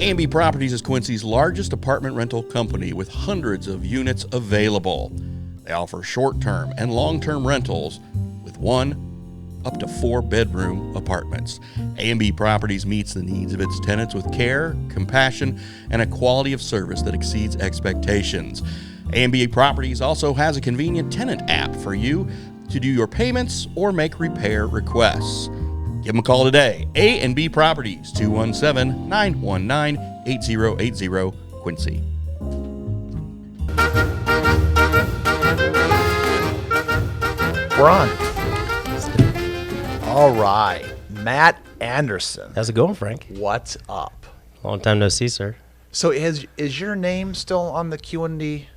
A&B Properties is Quincy's largest apartment rental company with hundreds of units available. They offer short-term and long-term rentals with 1 up to 4 bedroom apartments. A&B Properties meets the needs of its tenants with care, compassion, and a quality of service that exceeds expectations. A&B Properties also has a convenient tenant app for you to do your payments or make repair requests. Give them a call today. A&B Properties, 217-919-8080, Quincy. We're on. All right. Matt Anderson. How's it going, Frank? What's up? Long time no see, sir. So is your name still on the Q&D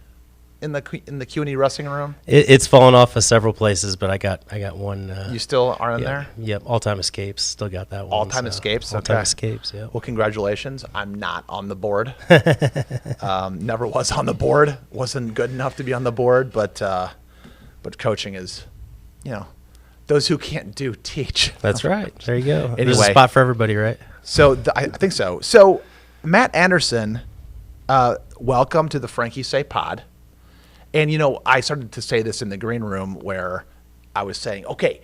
in the Q&D wrestling room? It's fallen off of several places, but I got one. You still are in there? Yep. All Time Escapes. Still got that one. All Time Escapes? All Time Escapes, yeah. Well, congratulations. I'm not on the board. Never was on the board. Wasn't good enough to be on the board, but coaching is, those who can't do, teach. That's right. There you go. Anyway, there's a spot for everybody, right? So I think so. So Matt Anderson, welcome to the Frankie Say Pod. And, I started to say this in the green room where I was saying, okay,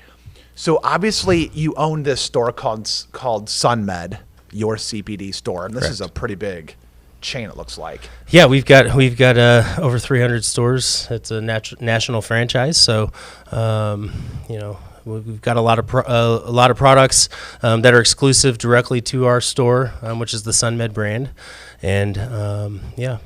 so obviously you own this store called Sunmed, your CBD store. And this Correct. is a pretty big chain, it looks like. Yeah, we've got over 300 stores. It's a national franchise. So, we've got a lot of products that are exclusive directly to our store, which is the Sunmed brand. And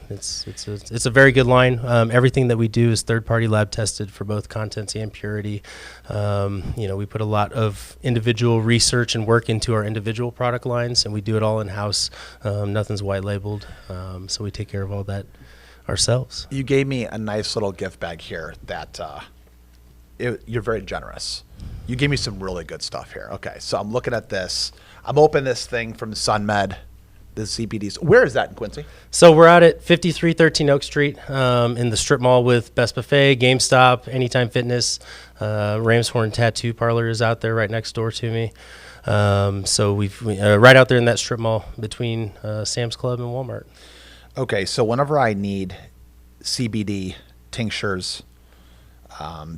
it's a very good line. Everything that we do is third-party lab tested for both contents and purity. We put a lot of individual research and work into our individual product lines, and we do it all in-house. Nothing's white labeled, so we take care of all that ourselves. You gave me a nice little gift bag here that you're very generous. You gave me some really good stuff here. Okay, so I'm looking at this. I'm opening this thing from Sunmed. The CBD Store. Where is that in Quincy? So we're out at 5313 Oak Street in the strip mall with Best Buffet, GameStop, Anytime Fitness, Ramshorn Tattoo Parlor is out there right next door to me. So we right out there in that strip mall between Sam's Club and Walmart. Okay, so whenever I need CBD tinctures,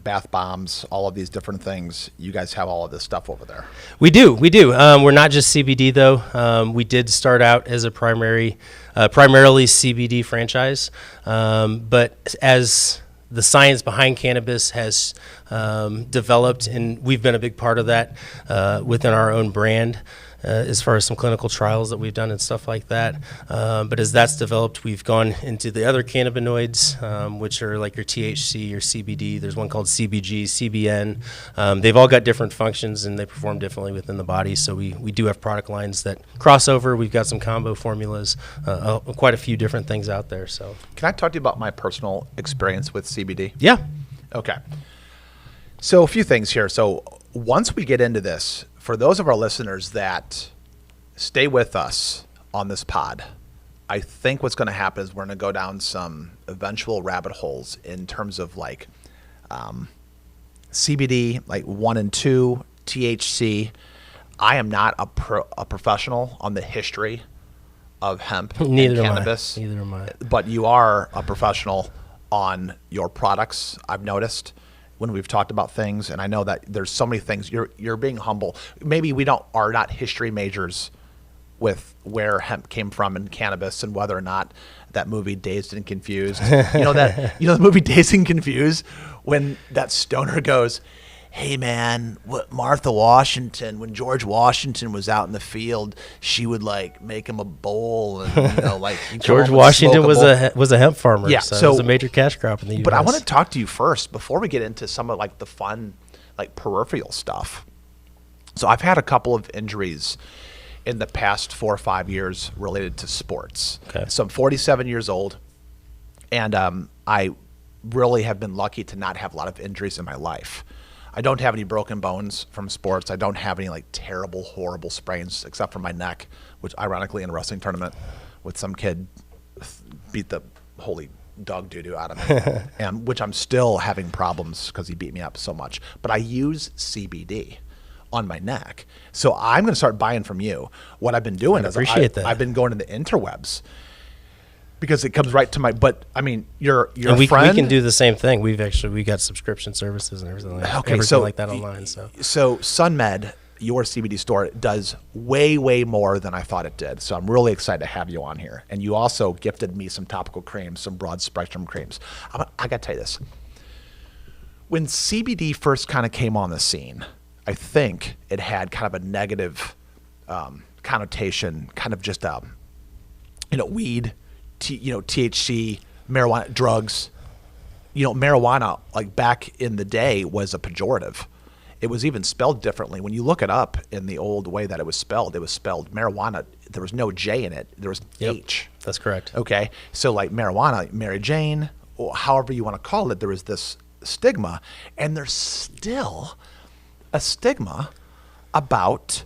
bath bombs, all of these different things, you guys have all of this stuff over there. We do. We're not just CBD though. We did start out as a primarily CBD franchise, but as the science behind cannabis has developed, and we've been a big part of that within our own brand. As far as some clinical trials that we've done and stuff like that. But as that's developed, we've gone into the other cannabinoids, which are like your THC, your CBD. There's one called CBG, CBN. They've all got different functions and they perform differently within the body. So we do have product lines that cross over. We've got some combo formulas, quite a few different things out there. So, can I talk to you about my personal experience with CBD? Yeah. Okay. So a few things here. So once we get into this, for those of our listeners that stay with us on this pod, I think what's going to happen is we're going to go down some eventual rabbit holes in terms of like CBD, like 1 and 2, THC. I am not a professional on the history of hemp and cannabis. Neither am I. But you are a professional on your products, I've noticed, when we've talked about things, and I know that there's so many things. You're being humble. Maybe we are not history majors with where hemp came from in cannabis and whether or not that movie Dazed and Confused. The movie Dazed and Confused, when that stoner goes, hey man, what Martha Washington, when George Washington was out in the field, she would like make him a bowl and like George Washington was a hemp farmer, yeah, so it was a major cash crop in the US. But I want to talk to you first before we get into some of like the fun, like peripheral stuff. So I've had a couple of injuries in the past 4 or 5 years related to sports. Okay. So I'm 47 years old, and I really have been lucky to not have a lot of injuries in my life. I don't have any broken bones from sports. I don't have any like terrible, horrible sprains except for my neck, which ironically in a wrestling tournament with some kid beat the holy dog doo-doo out of me, and which I'm still having problems because he beat me up so much. But I use CBD. on my neck. So I'm going to start buying from you. What I've been doing is I've been going to the interwebs because it comes right to my. But I mean, your we friend. We can do the same thing. We got subscription services and everything like that online. So Sunmed, your CBD store, does way more than I thought it did. So I'm really excited to have you on here. And you also gifted me some topical creams, some broad spectrum creams. I got to tell you this. When CBD first kind of came on the scene, I think it had kind of a negative connotation, kind of just weed, THC, marijuana, drugs. Marijuana, like back in the day, was a pejorative. It was even spelled differently. When you look it up in the old way that it was spelled marijuana. There was no J in it. There was H. That's correct. Okay. So like marijuana, Mary Jane, or however you want to call it, there was this stigma. And there's still a stigma about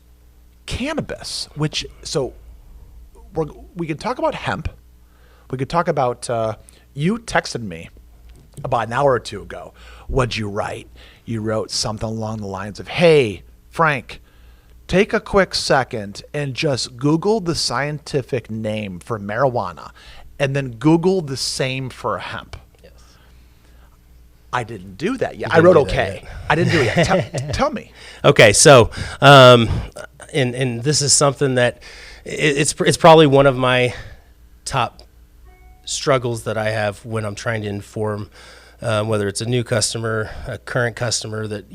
cannabis, we can talk about hemp. We could talk about, you texted me about an hour or two ago. What'd you write? You wrote something along the lines of, hey, Frank, take a quick second and just Google the scientific name for marijuana and then Google the same for hemp. Yes. I didn't do that yet. I wrote okay. I didn't do it yet. Tell me. Okay, so and this is something that it's probably one of my top struggles that I have when I'm trying to inform whether it's a new customer, a current customer that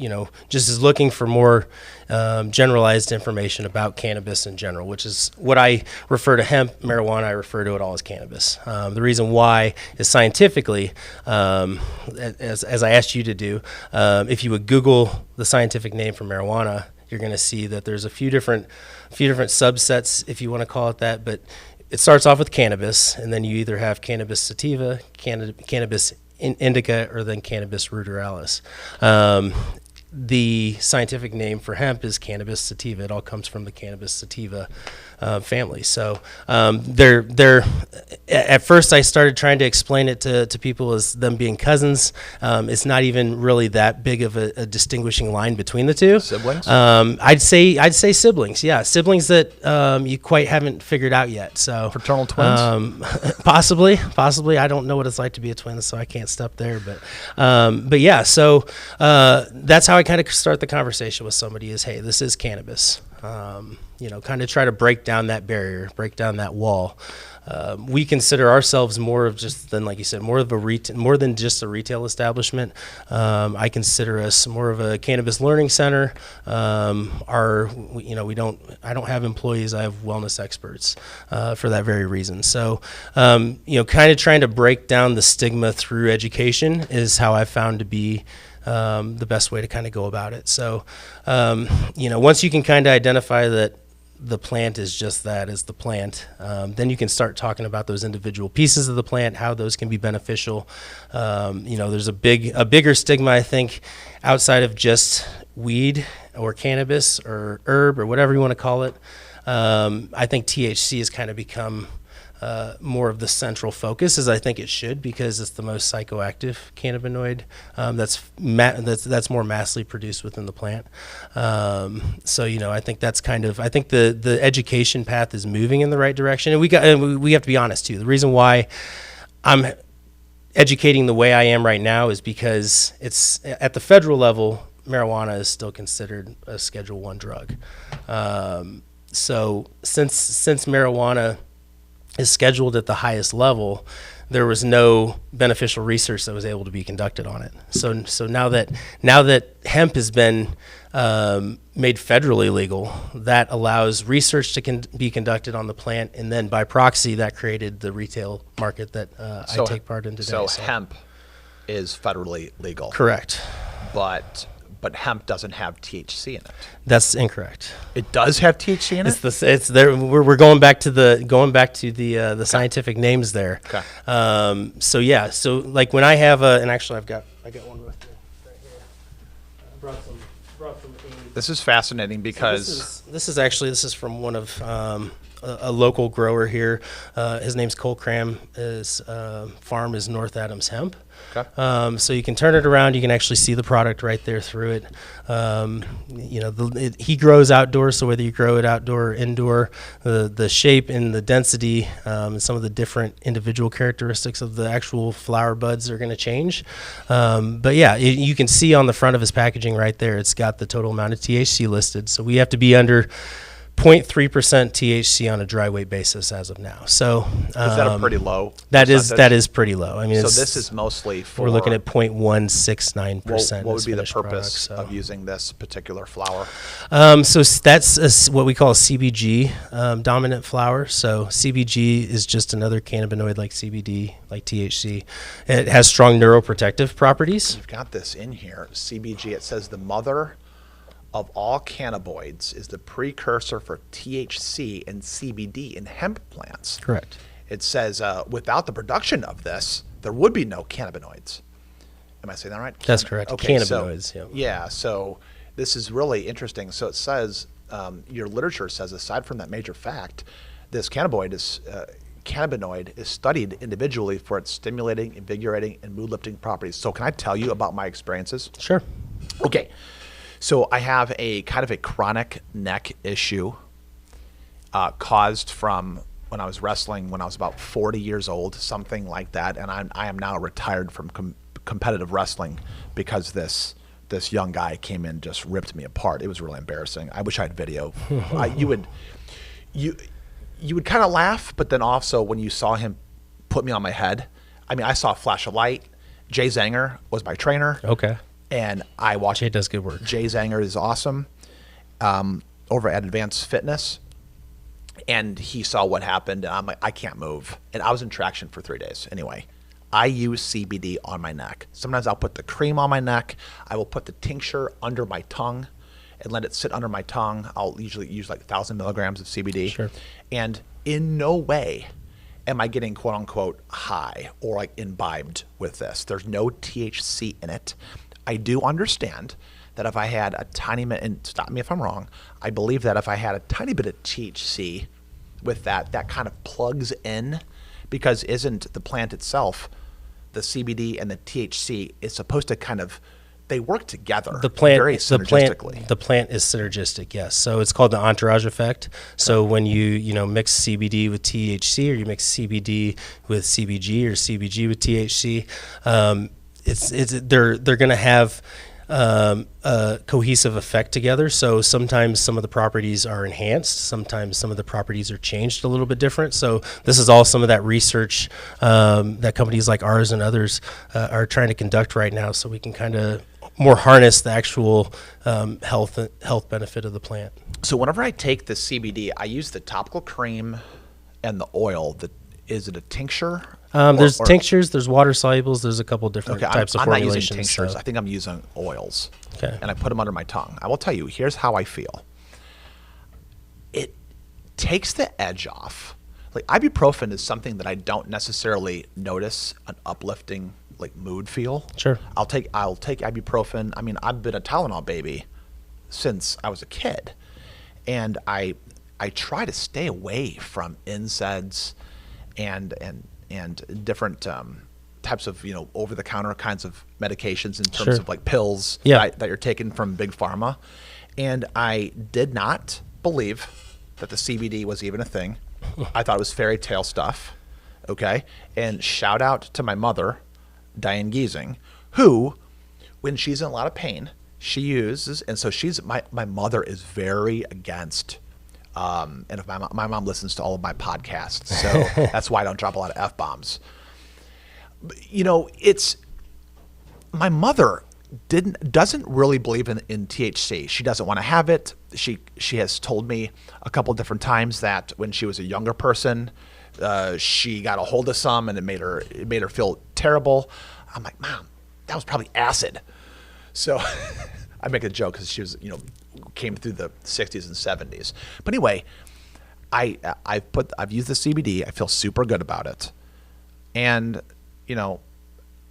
just is looking for more generalized information about cannabis in general, which is what I refer to hemp, marijuana. I refer to it all as cannabis. The reason why is scientifically, as I asked you to do, if you would Google the scientific name for marijuana, you're going to see that there's a few different subsets, if you want to call it that, but it starts off with cannabis, and then you either have cannabis sativa, cannabis indica, or then cannabis ruderalis. The scientific name for hemp is cannabis sativa. It all comes from the cannabis sativa family. So they're at first I started trying to explain it to people as them being cousins. It's not even really that big of a distinguishing line between the two. Siblings? I'd say siblings. Yeah, siblings that you quite haven't figured out yet. So fraternal twins? Possibly. I don't know what it's like to be a twin, so I can't step there. But yeah. So that's how I kind of start the conversation with somebody is, hey, this is cannabis. Kind of try to break down that barrier, break down that wall. We consider ourselves more of just than, like you said, more than just a retail establishment. I consider us more of a cannabis learning center. I don't have employees. I have wellness experts for that very reason. So, kind of trying to break down the stigma through education is how I've found to be the best way to kind of go about it. So, once you can kind of identify that the plant is just that, is the plant, then you can start talking about those individual pieces of the plant, how those can be beneficial. There's a bigger stigma, I think, outside of just weed or cannabis or herb or whatever you want to call it. I think THC has kind of become more of the central focus, as I think it should, because it's the most psychoactive cannabinoid that's more massively produced within the plant. I think that's I think the education path is moving in the right direction, and we have to be honest too. The reason why I'm educating the way I am right now is because it's at the federal level, marijuana is still considered a Schedule I drug. So since marijuana is scheduled at the highest level, there was no beneficial research that was able to be conducted on it. So now that hemp has been made federally legal, that allows research to be conducted on the plant, and then by proxy, that created the retail market that I take part in today. So hemp is federally legal. Correct. But hemp doesn't have THC in it. That's incorrect. It does have THC in it? It's there. We're going back to the scientific names there. Okay. So like when I have and actually I got one with me right here. I brought some. This is fascinating because this is from one of a local grower here. His name's Cole Cram. His farm is North Adams Hemp. Okay. So you can turn it around. You can actually see the product right there through it. He grows outdoors, so whether you grow it outdoor or indoor, the shape and the density, and some of the different individual characteristics of the actual flower buds are going to change. But yeah, you can see on the front of his packaging right there, it's got the total amount of THC listed. So we have to be under 0.3% THC on a dry weight basis as of now. So Is that a pretty low that percentage? is pretty low. I mean, So this is mostly for... we're looking at 0.169%. What would be the finished product, purpose so. of using this particular flower? So that's what we call a CBG dominant flower. So CBG is just another cannabinoid like CBD, like THC. It has strong neuroprotective properties. You've got this in here. CBG, it says the mother of all cannabinoids is the precursor for THC and CBD in hemp plants. Correct. It says without the production of this, there would be no cannabinoids. Am I saying that right? That's correct. Cannabinoids, so, yeah. Yeah, so this is really interesting. So it says, your literature says, aside from that major fact, this cannabinoid is studied individually for its stimulating, invigorating, and mood-lifting properties. So can I tell you about my experiences? Sure. Okay. So I have a kind of a chronic neck issue caused from when I was wrestling when I was about 40 years old, something like that. And I am now retired from competitive wrestling because this young guy came in and just ripped me apart. It was really embarrassing. I wish I had video. You would kind of laugh, but then also when you saw him put me on my head, I mean, I saw a flash of light. Jay Zanger was my trainer. Okay. And I watched. Jay does good work. Jay Zanger is awesome over at Advanced Fitness. And he saw what happened. And I'm like, I can't move. And I was in traction for 3 days. Anyway, I use CBD on my neck. Sometimes I'll put the cream on my neck. I will put the tincture under my tongue and let it sit under my tongue. I'll usually use like 1,000 milligrams of CBD. Sure. And in no way am I getting quote unquote high or like imbibed with this. There's no THC in it. I do understand that if I had a tiny bit, and stop me if I'm wrong, I believe that if I had a tiny bit of THC with that kind of plugs in, because isn't the plant itself, the CBD and the THC is supposed to kind of, they work together very synergistically. The plant is synergistic, yes. So it's called the entourage effect. So when you mix CBD with THC, or you mix CBD with CBG, or CBG with THC, they're going to have a cohesive effect together. So sometimes some of the properties are enhanced. Sometimes some of the properties are changed a little bit different. So this is all some of that research that companies like ours and others are trying to conduct right now, so we can kind of more harness the actual health benefit of the plant. So whenever I take the CBD, I use the topical cream and the oil. Is it a tincture? There's tinctures, there's water solubles, there's a couple different types of I'm not formulations. using tinctures. So. I think I'm using oils. Okay. And I put them under my tongue. I will tell you, here's how I feel. It takes the edge off. Like ibuprofen is something that I don't necessarily notice an uplifting like mood feel. Sure. I'll take ibuprofen. I mean, I've been a Tylenol baby since I was a kid. And I try to stay away from NSAIDs and different types of over-the-counter kinds of medications in terms of like pills that you're taking from big pharma. And I did not believe that the CBD was even a thing. I thought it was fairy tale stuff. Okay, and shout out to my mother, Diane Giesing, who, when she's in a lot of pain, she uses, and so my mother is very against. And if my mom listens to all of my podcasts, so that's why I don't drop a lot of F-bombs. It's my mother doesn't really believe in THC. She doesn't want to have it. She has told me a couple of different times that when she was a younger person, she got a hold of some and it made her feel terrible. I'm like, Mom, that was probably acid. So I make a joke because she was, came through the 60s and 70s. But anyway, I've used the CBD. I feel super good about it. And,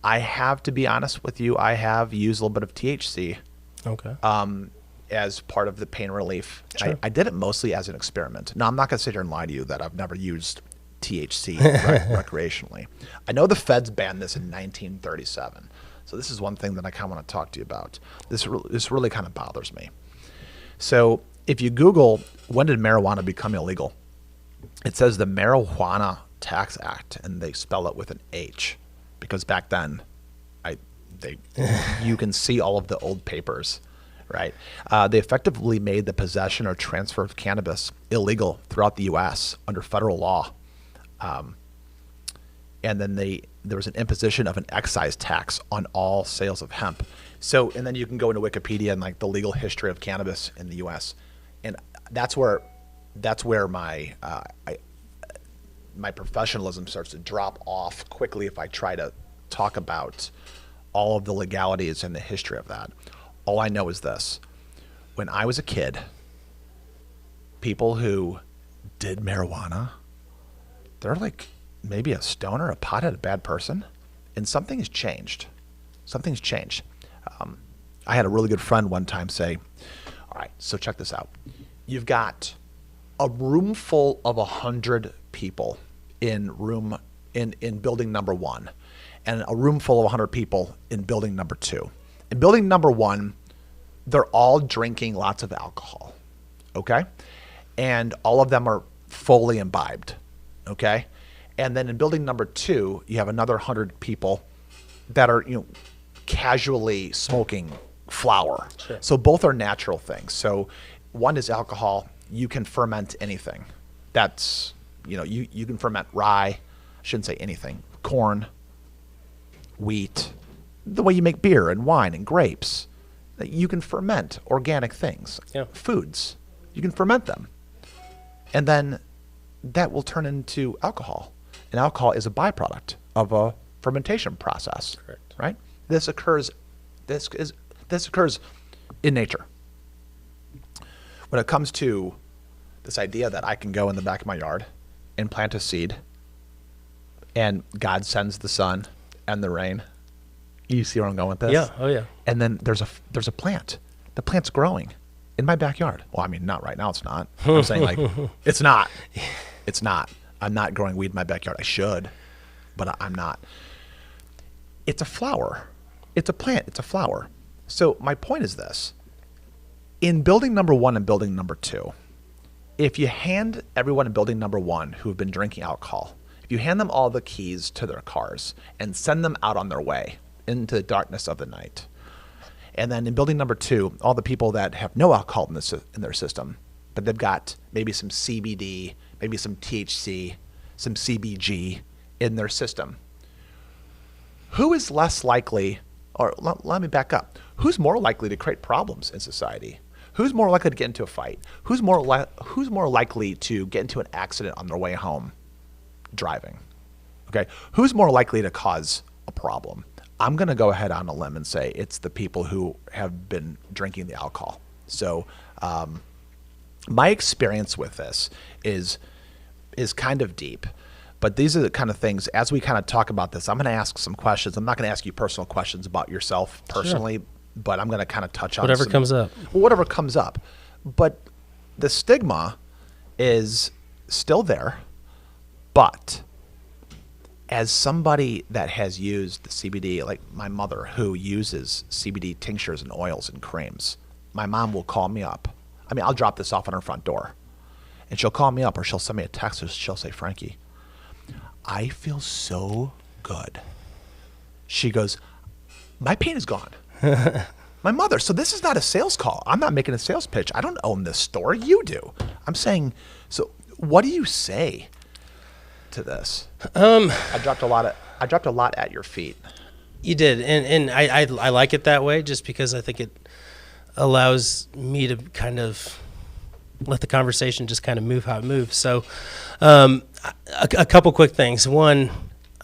I have to be honest with you. I have used a little bit of THC. Okay. as part of the pain relief. Sure. I did it mostly as an experiment. Now, I'm not going to sit here and lie to you that I've never used THC recreationally. I know the feds banned this in 1937. So this is one thing that I kind of want to talk to you about. This really kind of bothers me. So if you Google, when did marijuana become illegal? It says the Marijuana Tax Act, and they spell it with an H, because back then, you can see all of the old papers, right? They effectively made the possession or transfer of cannabis illegal throughout the U.S. under federal law. And then there was an imposition of an excise tax on all sales of hemp. So, and then you can go into Wikipedia and like the legal history of cannabis in the U.S. And that's where my my professionalism starts to drop off quickly if I try to talk about all of the legalities and the history of that. All I know is this: when I was a kid, people who did marijuana, they're like maybe a stoner, a pothead, a bad person, and something has changed. Something's changed. I had a really good friend one time say, all right, so check this out. You've got a room full of 100 people in building number 1, and a room full of 100 people in building number 2. In building number 1, they're all drinking lots of alcohol, okay? And all of them are fully imbibed, okay? And then in building number 2, you have another 100 people that are, casually smoking flower. Sure. So both are natural things. So one is alcohol. You can ferment anything. That's, you can ferment rye. I shouldn't say anything. Corn, wheat, the way you make beer and wine and grapes. You can ferment organic things, foods. You can ferment them. And then that will turn into alcohol. And alcohol is a byproduct of a fermentation process. Correct. Right? This occurs in nature. When it comes to this idea that I can go in the back of my yard and plant a seed, and God sends the sun and the rain. You see where I'm going with this? Yeah. Oh, yeah. And then there's a plant. The plant's growing in my backyard. Well, I mean, not right now. It's not. I'm saying like, it's not. It's not. I'm not growing weed in my backyard. I should, but I'm not. It's a flower. It's a plant. It's a flower. So my point is this. In building number 1 and building number 2, if you hand everyone in building number 1 who have been drinking alcohol, if you hand them all the keys to their cars and send them out on their way into the darkness of the night, and then in building number 2, all the people that have no alcohol in their system, but they've got maybe some CBD, maybe some THC, some CBG in their system, who is less likely, or let me back up, who's more likely to create problems in society? Who's more likely to get into a fight? Who's more likely to get into an accident on their way home driving? Okay, who's more likely to cause a problem? I'm going to go ahead on a limb and say it's the people who have been drinking the alcohol. So my experience with this is kind of deep. But these are the kind of things, as we kind of talk about this, I'm going to ask some questions. I'm not going to ask you personal questions about yourself personally, but I'm going to kind of touch on Whatever comes up. Whatever comes up. But the stigma is still there. But as somebody that has used the CBD, like my mother who uses CBD tinctures and oils and creams, my mom will call me up. I mean, I'll drop this off on her front door. And she'll call me up or she'll send me a text or she'll say, Frankie, I feel so good. She goes, my pain is gone. My mother. So this is not a sales call. I'm not making a sales pitch. I don't own this store. You do. I'm saying, so what do you say to this? I dropped a lot at your feet. You did. And I like it that way just because I think it allows me to kind of let the conversation just kind of move how it moves. So a couple quick things. One,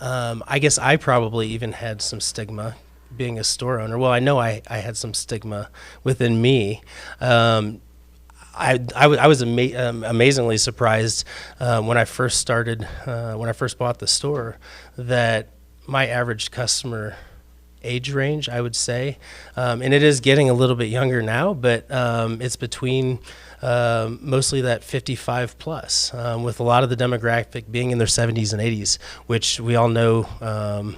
I guess I probably even had some stigma being a store owner. Well, I know I had some stigma within me. I was amazingly surprised when I first started, when I first bought the store, that my average customer age range, I would say. And it is getting a little bit younger now, but it's between mostly that 55 plus, with a lot of the demographic being in their 70s and 80s, which we all know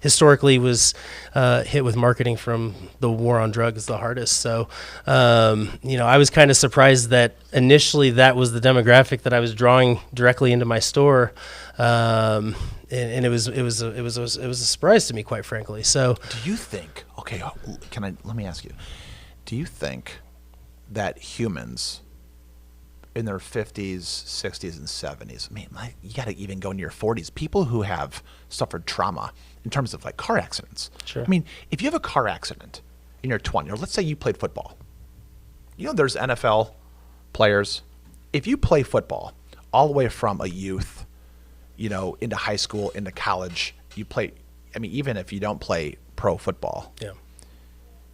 historically was hit with marketing from the war on drugs the hardest. So, I was kind of surprised that initially that was the demographic that I was drawing directly into my store. And it was a surprise to me, quite frankly. So, do you think? Okay, let me ask you. Do you think that humans in their 50s, 60s, and 70s, you got to even go into your 40s, people who have suffered trauma in terms of like car accidents. Sure. If you have a car accident in your 20s, or let's say you played football, there's NFL players. If you play football all the way from a youth, into high school, into college, you play, even if you don't play pro football, yeah.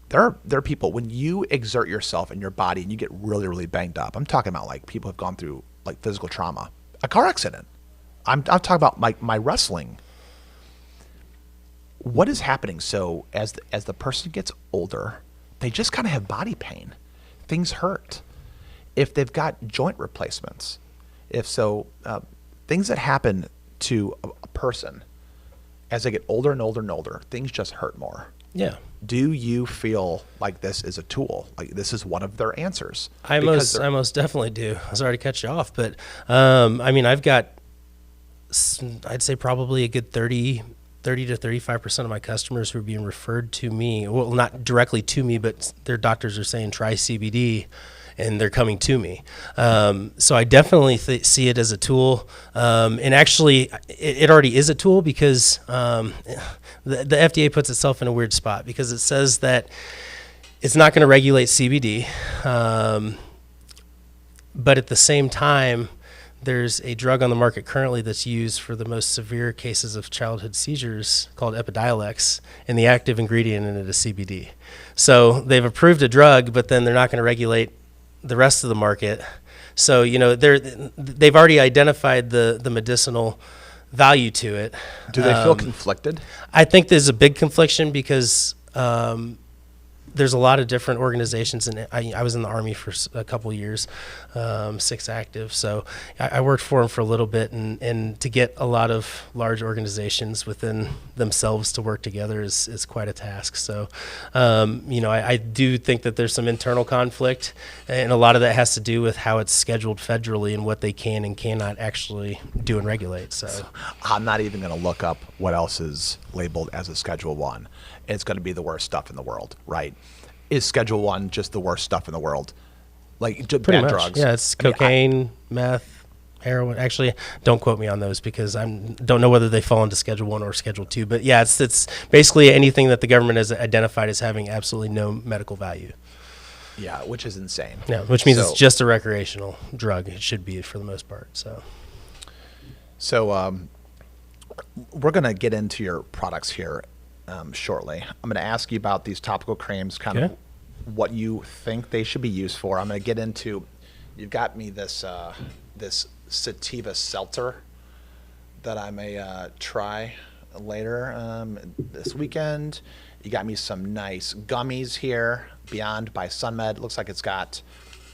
There are people, when you exert yourself in your body and you get really, really banged up, I'm talking about like people have gone through like physical trauma, a car accident. I'm talking about my wrestling. What is happening? So as the person gets older, they just kind of have body pain. Things hurt. If they've got joint replacements, things that happen to a person as they get older and older and older, things just hurt more. Yeah. Do you feel like this is a tool? Like this is one of their answers? I most definitely do. I was already cut you off, but I've got, I'd say probably a good 30 to 35% of my customers who are being referred to me. Well, not directly to me, but their doctors are saying try CBD, and they're coming to me. So I definitely see it as a tool. And actually, it already is a tool because the FDA puts itself in a weird spot because it says that it's not going to regulate CBD. But at the same time, there's a drug on the market currently that's used for the most severe cases of childhood seizures called Epidiolex, and the active ingredient in it is CBD. So they've approved a drug, but then they're not going to regulate the rest of the market. So, they've already identified the medicinal value to it. Do they feel conflicted? I think there's a big confliction because there's a lot of different organizations, and I was in the Army for a couple of years, 6 active. So I worked for them for a little bit, and to get a lot of large organizations within themselves to work together is quite a task. So, I do think that there's some internal conflict, and a lot of that has to do with how it's scheduled federally and what they can and cannot actually do and regulate. So I'm not even going to look up what else is labeled as a Schedule 1. It's going to be the worst stuff in the world, right? Is Schedule 1 just the worst stuff in the world? Like pretty bad much. drugs? Yeah, it's cocaine, meth, heroin. Actually, don't quote me on those because I don't know whether they fall into Schedule 1 or Schedule 2. But yeah, it's basically anything that the government has identified as having absolutely no medical value. Yeah, which is insane. Yeah, which means it's just a recreational drug. It should be for the most part. So we're going to get into your products here shortly. I'm going to ask you about these topical creams, kind of what you think they should be used for. I'm going to get into, you've got me this sativa seltzer that I may try later this weekend. You got me some nice gummies here, Beyond by Sunmed. Looks like it's got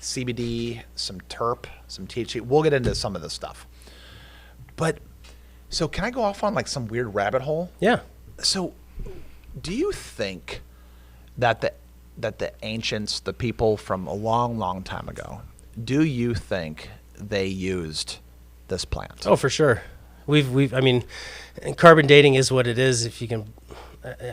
CBD, some terp, some THC. We'll get into some of this stuff. But, so can I go off on like some weird rabbit hole? Yeah. So, do you think that the ancients, the people from a long, long time ago, do you think they used this plant? Oh, for sure. Carbon dating is what it is. If you can,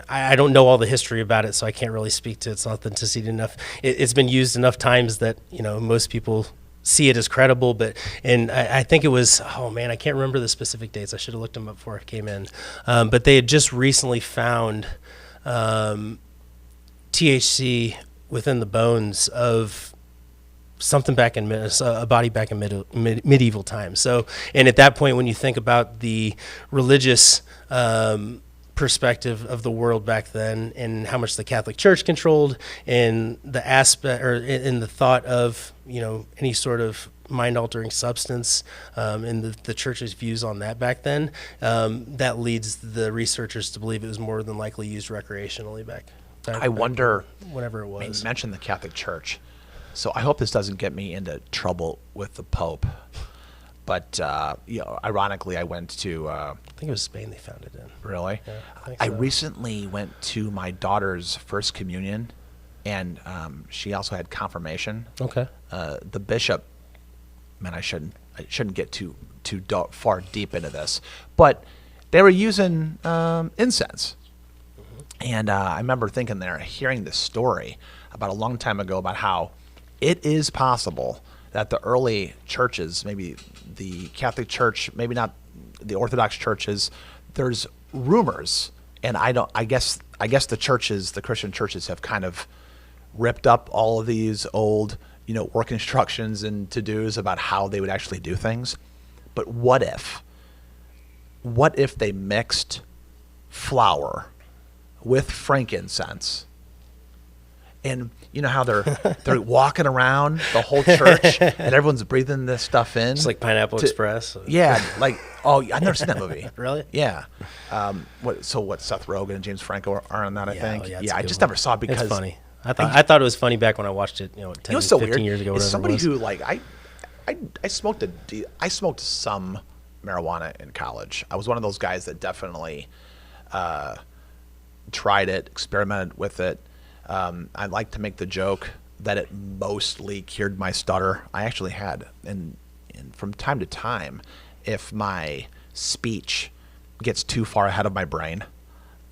I don't know all the history about it, so I can't really speak to its authenticity enough. It's been used enough times that most people see it as credible, and I think it was, I can't remember the specific dates. I should have looked them up before I came in. But they had just recently found THC within the bones of something back in a body back in medieval times. So, and at that point, when you think about the religious perspective of the world back then, and how much the Catholic Church controlled, and the aspect or in the thought of any sort of mind-altering substance, and the church's views on that back then, that leads the researchers to believe it was more than likely used recreationally back I wonder, whenever it I mean, was. you mentioned the Catholic Church, so I hope this doesn't get me into trouble with the Pope. But ironically, I went to. I think it was Spain they found it in. Really? Yeah, I think I so. recently went to my daughter's first communion, and she also had confirmation. Okay. The bishop, man, I shouldn't get too far deep into this, but they were using incense, and I remember hearing this story about a long time ago about how it is possible that the early churches, maybe the Catholic Church, maybe not the Orthodox churches, there's rumors, and I guess the Christian churches have kind of ripped up all of these old, work instructions and to-dos about how they would actually do things. But what if they mixed flour with frankincense? And you know how they're walking around the whole church and everyone's breathing this stuff in. It's like Pineapple Express. Yeah, I've never seen that movie. Really? Yeah. What Seth Rogen and James Franco are on that, I think. Yeah, Yeah, I just never saw it because it's funny. I thought it was funny back when I watched it, 10, it was so 15 weird. years ago. It's Whatever somebody it was. who I smoked some marijuana in college. I was one of those guys that definitely tried it, experimented with it. I like to make the joke that it mostly cured my stutter. I actually had, and from time to time, if my speech gets too far ahead of my brain,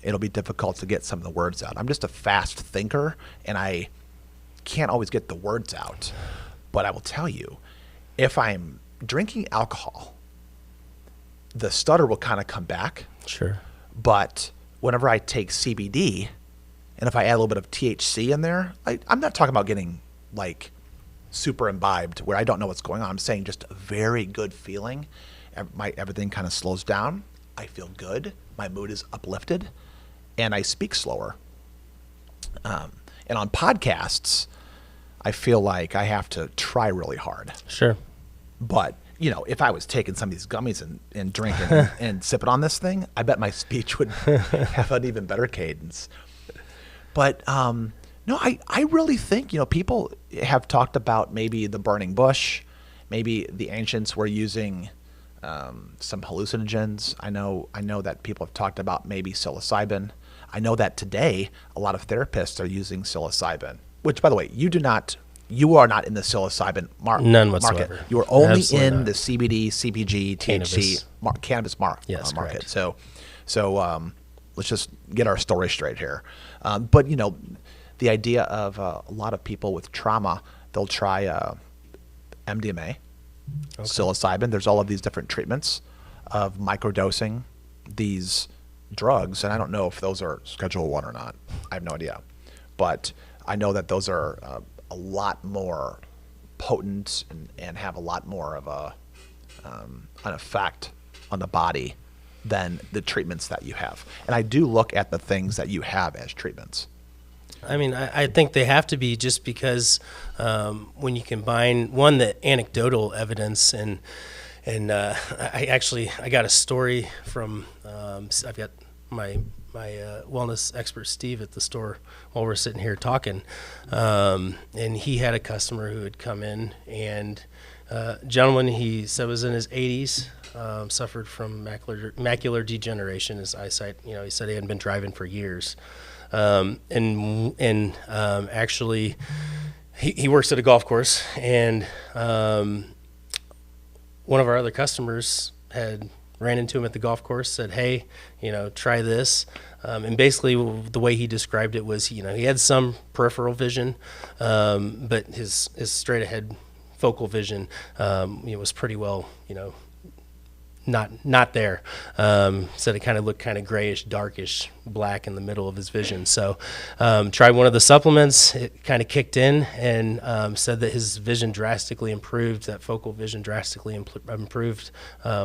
it'll be difficult to get some of the words out. I'm just a fast thinker, and I can't always get the words out. But I will tell you, if I'm drinking alcohol, the stutter will kind of come back. Sure. But whenever I take CBD, and if I add a little bit of THC in there, I'm not talking about getting super imbibed where I don't know what's going on. I'm saying just a very good feeling. Everything kind of slows down. I feel good. My mood is uplifted, and I speak slower. And on podcasts, I feel like I have to try really hard. Sure. But if I was taking some of these gummies and drinking and sipping on this thing, I bet my speech would have an even better cadence. But no, I really think people have talked about maybe the burning bush, maybe the ancients were using some hallucinogens. I know that people have talked about maybe psilocybin. I know that today a lot of therapists are using psilocybin, which, by the way, you are not in the psilocybin None whatsoever. market. You are only Absolutely in not. the CBD, CBG, THC cannabis Yes, market. correct. So let's just get our story straight here. But the idea of a lot of people with trauma, they'll try MDMA, psilocybin. There's all of these different treatments of microdosing these drugs, and I don't know if those are Schedule 1 or not. I have no idea. But I know that those are a lot more potent and have a lot more of an effect on the body than the treatments that you have. And I do look at the things that you have as treatments. I mean, I think they have to be, just because when you combine the anecdotal evidence and I got a story from I've got my wellness expert Steve at the store while we're sitting here talking, and he had a customer who had come in, and gentleman, he said was in his 80s, suffered from macular degeneration. His eyesight, he said he hadn't been driving for years. Actually, he works at a golf course, and one of our other customers had ran into him at the golf course, said, "Hey, try this." And basically, the way he described it was, he had some peripheral vision, but his straight ahead focal vision, was pretty well, not there. Said it kind of looked kind of grayish, darkish, black in the middle of his vision. So tried one of the supplements. It kind of kicked in and said that his vision drastically improved. That focal vision drastically improved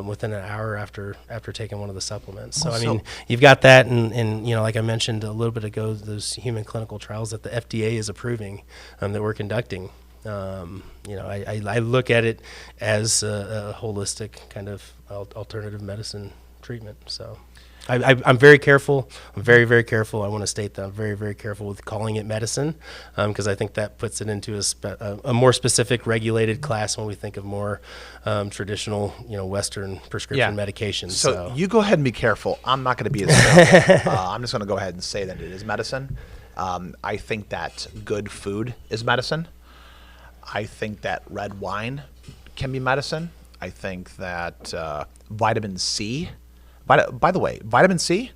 within an hour after taking one of the supplements. So I mean, you've got that, and like I mentioned a little bit ago, those human clinical trials that the FDA is approving that we're conducting. I look at it as a holistic kind of alternative medicine treatment. So I'm very careful. I'm very, very careful. I want to state that I'm very, very careful with calling it medicine because I think that puts it into a more specific regulated class when we think of more traditional, Western prescription medications. So you go ahead and be careful. I'm not going to be as careful. I'm just going to go ahead and say that it is medicine. I think that good food is medicine. I think that red wine can be medicine. I think that vitamin C, by the way, vitamin C,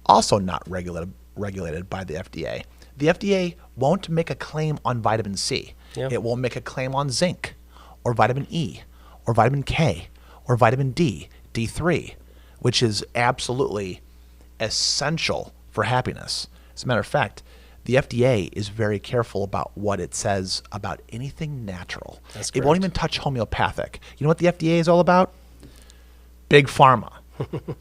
also not regulated by the FDA. The FDA won't make a claim on vitamin C. Yeah. It won't make a claim on zinc or vitamin E or vitamin K or vitamin D, D3, which is absolutely essential for happiness. As a matter of fact, the FDA is very careful about what it says about anything natural. That's it won't even touch homeopathic. You know what the FDA is all about? Big pharma.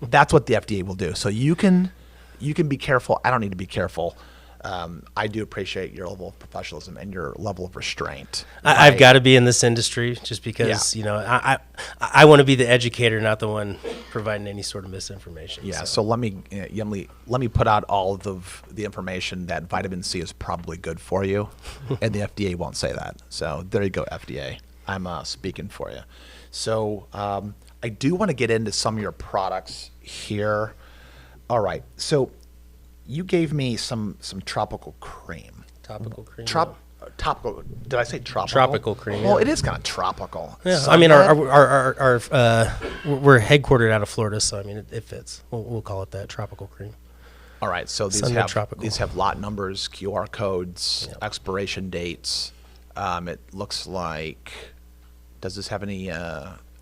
That's what the FDA will do. So you can be careful. I don't need to be careful. I do appreciate your level of professionalism and your level of restraint. I've got to be in this industry just because, I want to be the educator, not the one providing any sort of misinformation. Yeah. So let me put out all of the information that vitamin C is probably good for you, and the FDA won't say that. So there you go, FDA. I'm speaking for you. So I do want to get into some of your products here. All right. So you gave me some tropical cream. Topical cream. Topical. Did I say tropical? Tropical cream. Well, it is kind of tropical. Yeah. Sunmed. I mean, we're headquartered out of Florida, so I mean, it fits. We'll call it that, tropical cream. All right. So these have lot numbers, QR codes, expiration dates. It looks like. Does this have any?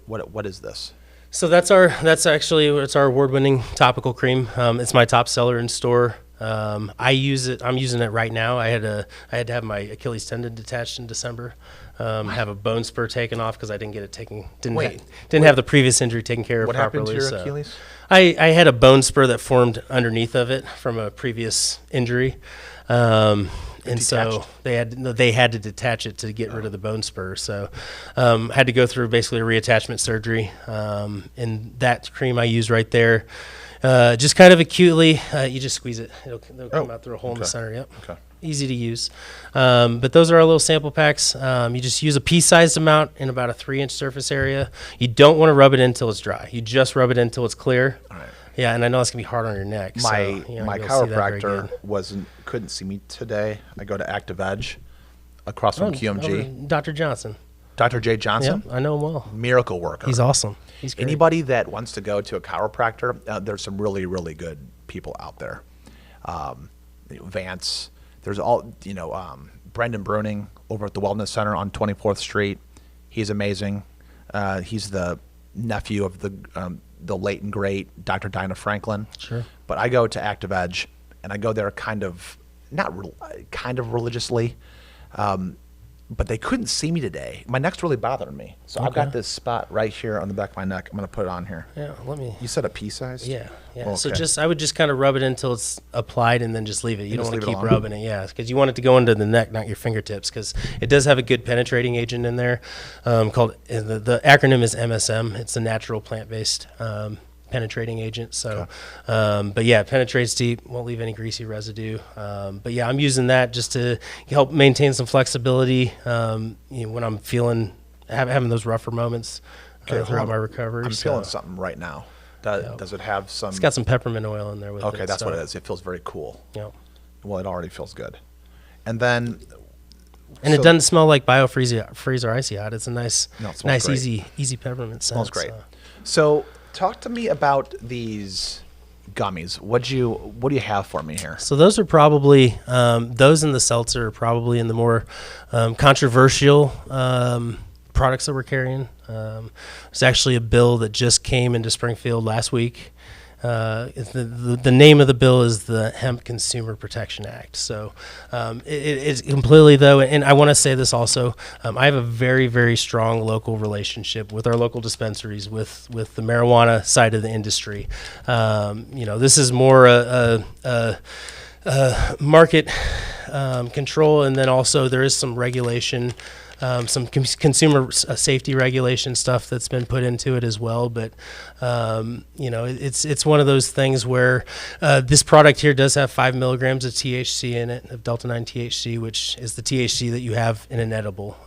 What is this? So it's our award-winning topical cream. It's my top seller in store. I use it. I'm using it right now. I had to have my Achilles tendon detached in December. Have a bone spur taken off because I didn't get it taken. Didn't have the previous injury taken care of what properly. What happened to your Achilles? I had a bone spur that formed underneath of it from a previous injury. And so they had to detach it to get rid of the bone spur. So had to go through basically a reattachment surgery. And that cream I use right there, just kind of acutely, you just squeeze it. It'll come out through a hole in the center. Yep. Okay. Easy to use. But those are our little sample packs. You just use a pea-sized amount in about a 3-inch surface area. You don't want to rub it in until it's dry. You just rub it in until it's clear. All right. Yeah, and I know that's gonna be hard on your neck. My chiropractor couldn't see me today. I go to Active Edge across from QMG. Dr. Johnson. Dr. J. Johnson? Yeah, I know him well. Miracle worker. He's awesome. He's great. Anybody that wants to go to a chiropractor, there's some really, really good people out there. Vance, there's Brendan Bruning over at the Wellness Center on 24th Street. He's amazing. He's the nephew of the late and great Dr. Dinah Franklin. Sure. But I go to Active Edge, and I go there kind of religiously, but they couldn't see me today. My neck's really bothering me. So I've got this spot right here on the back of my neck. I'm going to put it on here. Yeah, You said a pea size? Yeah. Okay. So I would just kind of rub it until it's applied and then just leave it. You don't want to keep rubbing it, because you want it to go into the neck, not your fingertips, because it does have a good penetrating agent in there called, the acronym is MSM. It's a natural plant-based penetrating agent. So, but yeah, it penetrates deep, won't leave any greasy residue. But yeah, I'm using that just to help maintain some flexibility when I'm having those rougher moments throughout my recovery. I'm feeling something right now. Does it have some? It's got some peppermint oil in there with it. Okay, that's what it is. It feels very cool. Yeah. Well, it already feels good. And then. And it doesn't smell like BioFreeze or Icy Hot. It's a nice, great. easy peppermint scent. Smells great. So talk to me about these gummies. What do you have for me here? So those are probably those in the seltzer are probably in the more controversial products that we're carrying. There's actually a bill that just came into Springfield last week. The name of the bill is the Hemp Consumer Protection Act. So it's completely, though, and I want to say this also, I have a very, very strong local relationship with our local dispensaries, with the marijuana side of the industry. This is more a market control, and then also there is some regulation, some consumer safety regulation stuff that's been put into it as well. But it's one of those things where this product here does have 5 milligrams of THC in it, of Delta 9 THC, which is the THC that you have in an edible.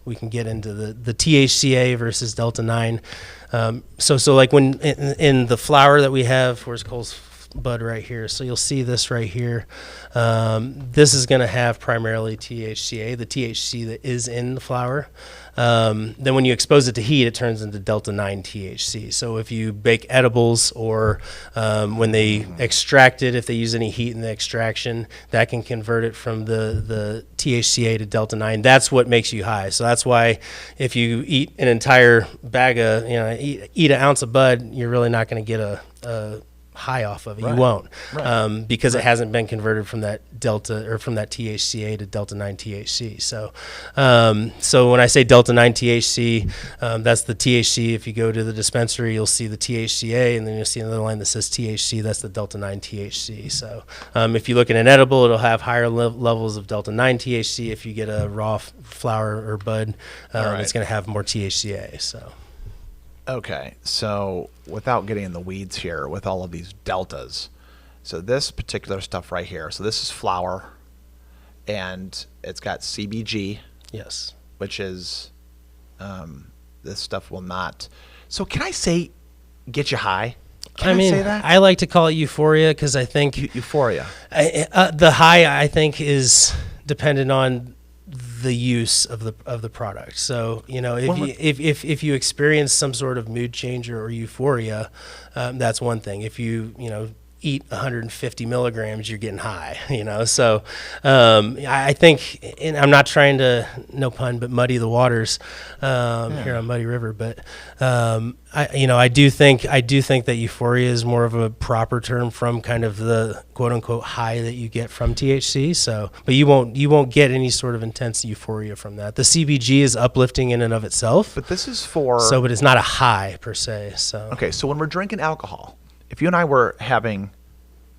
We can get into the THCA versus Delta 9. So like when in the flower that we have, where's Cole's bud right here, so you'll see this right here. This is going to have primarily THCA, the THC that is in the flower. Then when you expose it to heat, it turns into Delta 9 THC. So if you bake edibles, or when they extract it, if they use any heat in the extraction, that can convert it from the THCA to Delta 9. That's what makes you high. So that's why if you eat an entire bag of, eat an ounce of bud, you're really not going to get a high off of it. Right. You won't, Right. because it hasn't been converted from that Delta, or from that THCA to Delta 9 THC. So when I say Delta 9 THC, that's the THC. If you go to the dispensary, you'll see the THCA, and then you'll see another line that says THC. That's the Delta 9 THC. So if you look at an edible, it'll have higher levels of Delta 9 THC. If you get a raw flower or bud, right. it's going to have more THCA. So. Okay, so without getting in the weeds here with all of these deltas, so this particular stuff right here, so this is flour, and it's got CBG, Yes. which is, this stuff will not. So can I say get you high? Can I say that? I like to call it euphoria, because I think Euphoria. the high, I think, is dependent on the use of the product. So if you experience some sort of mood change or euphoria, that's one thing. If you eat 150 milligrams, you're getting high. So I think, and I'm not trying to, no pun, but muddy the waters here on Muddy River. But I do think that euphoria is more of a proper term from kind of the quote unquote high that you get from THC. So, but you won't get any sort of intense euphoria from that. The CBG is uplifting in and of itself. But this is for. So, but it's not a high per se. So. Okay, so when we're drinking alcohol, if you and I were having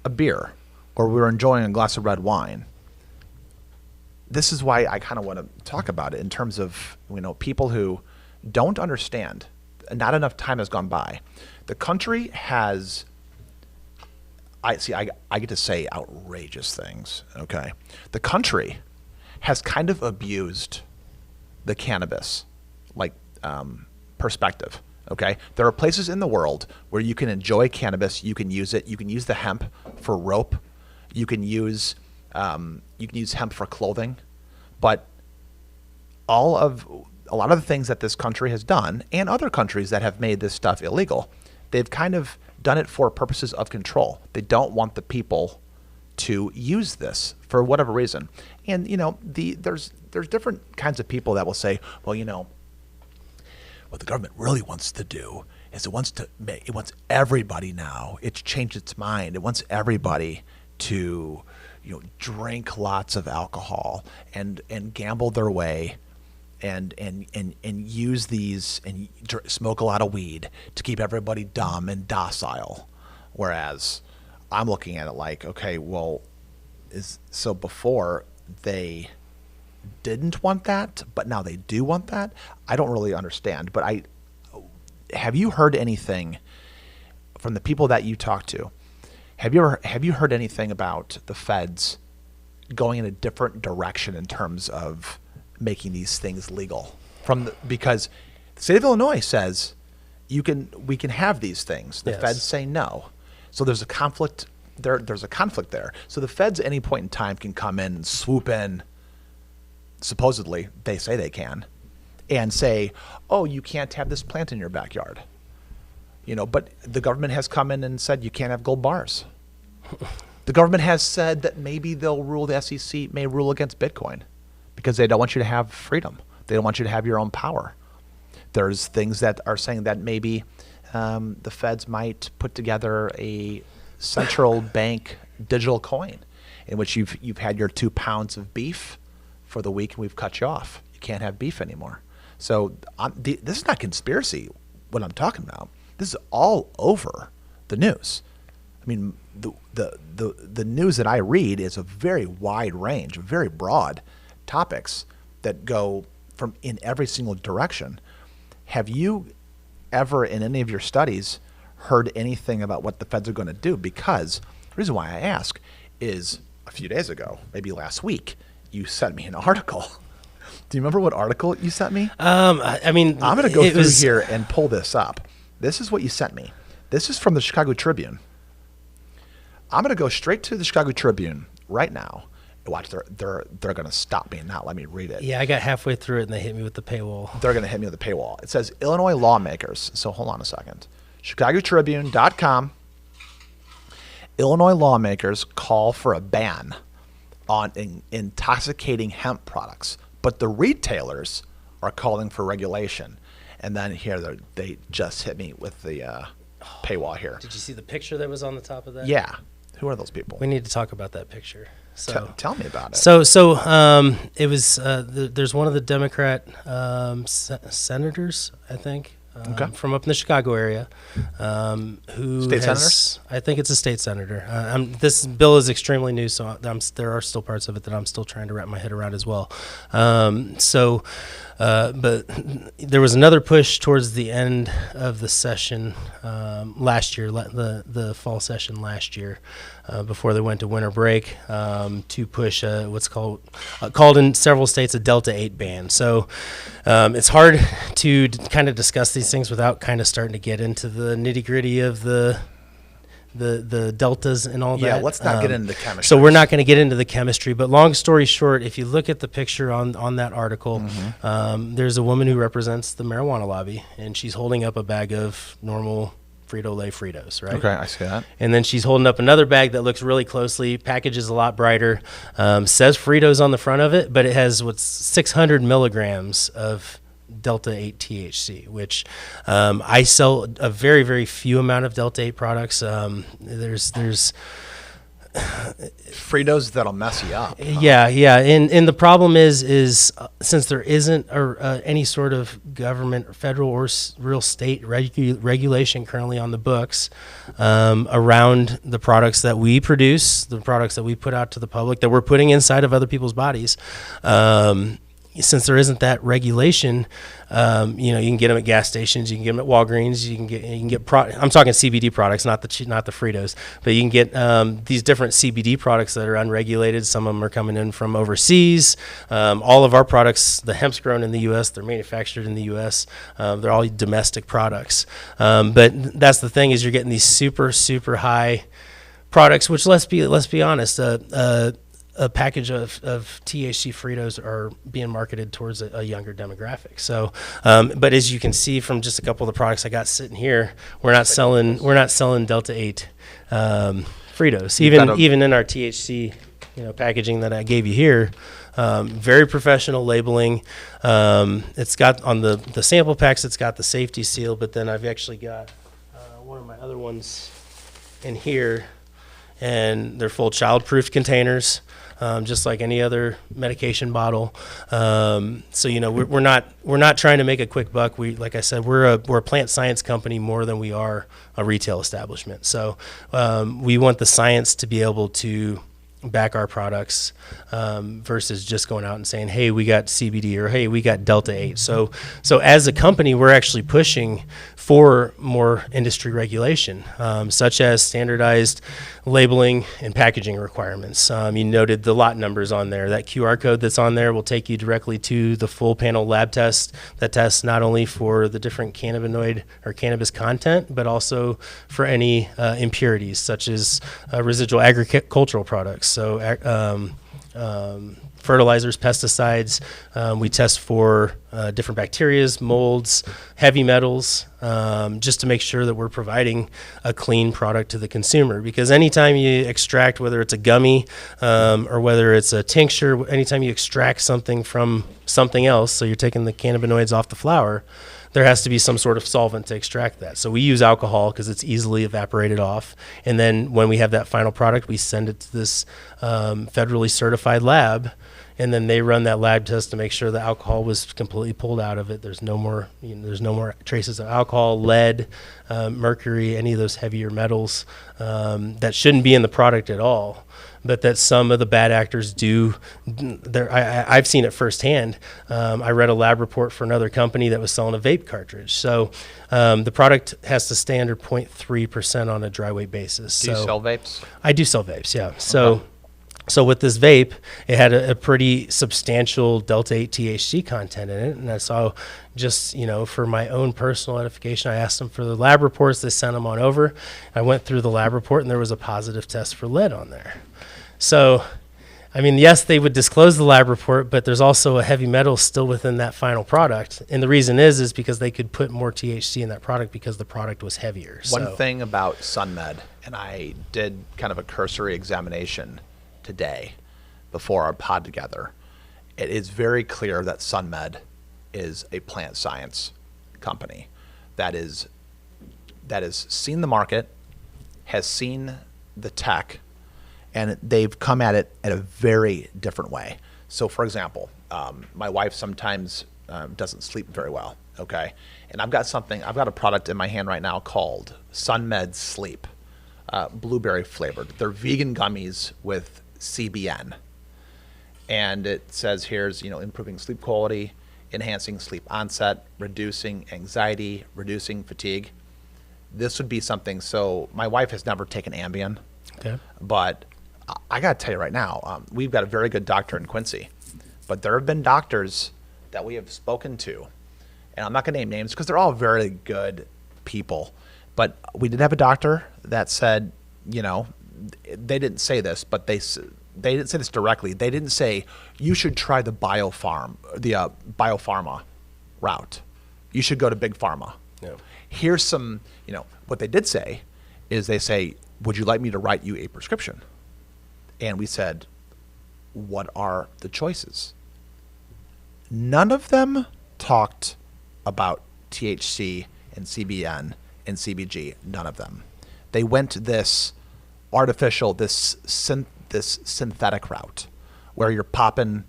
a beer, or we were enjoying a glass of red wine, this is why I kind of want to talk about it in terms of people who don't understand. Not enough time has gone by. The country has. I get to say outrageous things. Okay, the country has kind of abused the cannabis perspective. Okay, there are places in the world where you can enjoy cannabis. You can use it. You can use the hemp for rope. You can use hemp for clothing. But a lot of the things that this country has done, and other countries that have made this stuff illegal, they've kind of done it for purposes of control. They don't want the people to use this for whatever reason. And there's different kinds of people that will say, well, what the government really wants to do is it wants everybody now. It's changed its mind. It wants everybody to, drink lots of alcohol and gamble their way, and use these and smoke a lot of weed to keep everybody dumb and docile. Whereas I'm looking at it like, okay, well, so before they didn't want that, but now they do want that. I don't really understand, but have you heard anything from the people that you talk to? Have you heard anything about the feds going in a different direction in terms of making these things legal? Because the state of Illinois says we can have these things. The feds say no. So there's a conflict there. There's a conflict there. So the feds at any point in time can come in and swoop in. Supposedly, they say they can, and say, oh, you can't have this plant in your backyard. But the government has come in and said you can't have gold bars. The government has said that maybe the SEC may rule against Bitcoin because they don't want you to have freedom. They don't want you to have your own power. There's things that are saying that maybe the feds might put together a central bank digital coin in which you've had your 2 pounds of beef for the week and we've cut you off. You can't have beef anymore. So this is not conspiracy, what I'm talking about. This is all over the news. I mean, the news that I read is a very wide range, very broad topics that go from in every single direction. Have you ever in any of your studies heard anything about what the feds are going to do? Because the reason why I ask is a few days ago, maybe last week, you sent me an article. Do you remember what article you sent me? I mean, I'm going to go through here and pull this up. This is what you sent me. This is from the Chicago Tribune. I'm going to go straight to the Chicago Tribune right now. Watch, they're going to stop me and not let me read it. Yeah, I got halfway through it and they hit me with the paywall. They're going to hit me with the paywall. It says Illinois lawmakers. So hold on a second. ChicagoTribune.com. Illinois lawmakers call for a ban on intoxicating hemp products, but the retailers are calling for regulation. And then here they just hit me with the paywall here. Did you see the picture that was on the top of that? Yeah. Who are those people? We need to talk about that picture. So tell me about it. So it was there's one of the Democrat senators, I think, from up in the Chicago area, who state senators. I think it's a state senator. This bill is extremely new, so there are still parts of it that I'm still trying to wrap my head around as well. But there was another push towards the end of the session last year, the fall session last year, before they went to winter break, to push what's called in several states a Delta 8 ban. So it's hard to kind of discuss these things without kind of starting to get into the nitty gritty of the deltas and all that. Yeah, let's not get into the chemistry. So we're not going to get into the chemistry, but long story short, if you look at the picture on that article, there's a woman who represents the marijuana lobby, and she's holding up a bag of normal Frito-Lay Fritos, right? Okay, I see that. And then she's holding up another bag that looks really closely, package is a lot brighter, says Fritos on the front of it, but it has 600 milligrams of Delta 8 THC, which I sell a very, very few amount of Delta 8 products. There's Fritos that'll mess you up. Yeah. And the problem is since there isn't any sort of government, or federal or real state regulation currently on the books around the products that we produce, the products that we put out to the public, that we're putting inside of other people's bodies. Since there isn't that regulation, you can get them at gas stations, you can get them at Walgreens, you can get I'm talking CBD products, not the Fritos, but you can get these different CBD products that are unregulated. Some of them are coming in from overseas. All of our products, the hemp's grown in the U.S., they're manufactured in the U.S. They're all domestic products. But that's the thing, is you're getting these super, super high products, which let's be honest, a package of THC Fritos are being marketed towards a younger demographic. So, but as you can see from just a couple of the products I got sitting here, we're not selling Delta 8 Fritos. Even in our THC packaging that I gave you here, very professional labeling. It's got on the sample packs, it's got the safety seal, but then I've actually got one of my other ones in here, and they're full child-proof containers. Just like any other medication bottle. So we're not trying to make a quick buck. Like I said, we're a plant science company more than we are a retail establishment. So we want the science to be able to back our products versus just going out and saying, hey, we got CBD, or hey, we got Delta 8. So as a company, we're actually pushing for more industry regulation, such as standardized labeling and packaging requirements. You noted the lot numbers on there. That QR code that's on there will take you directly to the full panel lab test that tests not only for the different cannabinoid or cannabis content, but also for any impurities, such as residual agricultural products. So fertilizers, pesticides. We test for different bacterias, molds, heavy metals, just to make sure that we're providing a clean product to the consumer. Because anytime you extract, whether it's a gummy or whether it's a tincture, anytime you extract something from something else, so you're taking the cannabinoids off the flower, there has to be some sort of solvent to extract that. So we use alcohol because it's easily evaporated off. And then when we have that final product, we send it to this federally certified lab, and then they run that lab test to make sure the alcohol was completely pulled out of it. There's no more, there's no more traces of alcohol, lead, mercury, any of those heavier metals that shouldn't be in the product at all. But that some of the bad actors do. I've seen it firsthand. I read a lab report for another company that was selling a vape cartridge. So the product has to stay under 0.3% on a dry weight basis. Do you sell vapes? I do sell vapes, yeah. So with this vape, it had a pretty substantial Delta 8 THC content in it. And I saw just, for my own personal edification, I asked them for the lab reports. They sent them on over. I went through the lab report, and there was a positive test for lead on there. So, yes, they would disclose the lab report, but there's also a heavy metal still within that final product. And the reason is because they could put more THC in that product because the product was heavier. One thing about Sunmed, and I did kind of a cursory examination today before our pod together, it is very clear that Sunmed is a plant science company that is seen the market, has seen the tech, and they've come at it in a very different way. So, for example, my wife sometimes doesn't sleep very well, okay? And I've got a product in my hand right now called Sunmed Sleep, blueberry flavored. They're vegan gummies with CBN. And it says here's, improving sleep quality, enhancing sleep onset, reducing anxiety, reducing fatigue. This would be something, so my wife has never taken Ambien, okay, but I got to tell you right now, we've got a very good doctor in Quincy, but there have been doctors that we have spoken to, and I'm not going to name names because they're all very good people, but we did have a doctor that said, they didn't say this, but they didn't say this directly. They didn't say you should try the biopharma route. You should go to big pharma. No. Here's some, what they did say is they say, would you like me to write you a prescription? And we said, what are the choices? None of them talked about THC and CBN and CBG. None of them. They went this artificial, this synthetic route where you're popping